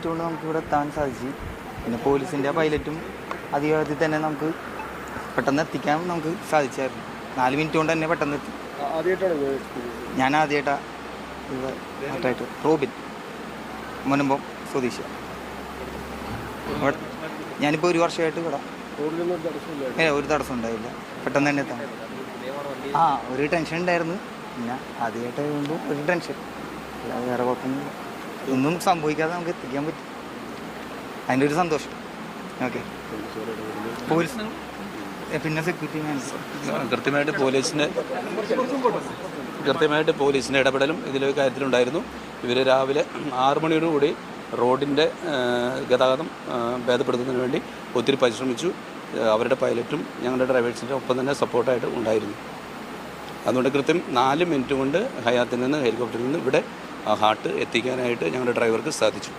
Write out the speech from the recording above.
Minute കൊണ്ട് നമുക്ക് ഇവിടെ എത്താൻ സാധിച്ചു. പിന്നെ പോലീസിൻ്റെ പൈലറ്റും അധികത്തിൽ തന്നെ നമുക്ക് പെട്ടെന്ന് എത്തിക്കാൻ നമുക്ക് സാധിച്ചായിരുന്നു. 4 മിനിറ്റ് കൊണ്ട് തന്നെ പെട്ടെന്ന് എത്തി. ഞാൻ ആദ്യമായിട്ടായിട്ട് റോബിൻ മുനമ്പം സ്വദേശി. ഞാനിപ്പോൾ 1 വർഷമായിട്ട് ഇവിടെ ഒരു തടസ്സം ഉണ്ടായില്ല, പെട്ടെന്ന് തന്നെ എത്താൻ. ഒരു ടെൻഷൻ ഉണ്ടായിരുന്നു, പിന്നെ ആദ്യമായിട്ടായതുകൊണ്ട് ഒരു ടെൻഷൻ, അല്ലാതെ വേറെ കുഴപ്പമൊന്നുമില്ല. ഒന്നും സംഭവിക്കാതെ നമുക്ക് എത്തിക്കാൻ പറ്റും, അതിൻ്റെ ഒരു സന്തോഷം. ഓക്കെ. പോലീസ് പിന്നെ സെക്യൂരിറ്റി മാനേജർ കൃത്യമായിട്ട് പോലീസിൻ്റെ ഇടപെടലും ഇതിലൊരു കാര്യത്തിലുണ്ടായിരുന്നു. ഇവർ രാവിലെ 6 മണിയോടുകൂടി റോഡിൻ്റെ ഗതാഗതം ഭേദപ്പെടുത്തുന്നതിന് വേണ്ടി ഒത്തിരി പരിശ്രമിച്ചു. അവരുടെ പൈലറ്റും ഞങ്ങളുടെ ഡ്രൈവേഴ്സിൻ്റെ ഒപ്പം തന്നെ സപ്പോർട്ടായിട്ട് ഉണ്ടായിരുന്നു. അതുകൊണ്ട് കൃത്യം 4 മിനിറ്റ് കൊണ്ട് ഹയാത്തിൽ നിന്ന് ഹെലികോപ്റ്ററിൽ നിന്ന് ഇവിടെ ഹാർട്ട് എത്തിക്കാനായിട്ട് ഞങ്ങളുടെ ഡ്രൈവർക്ക് സാധിച്ചു.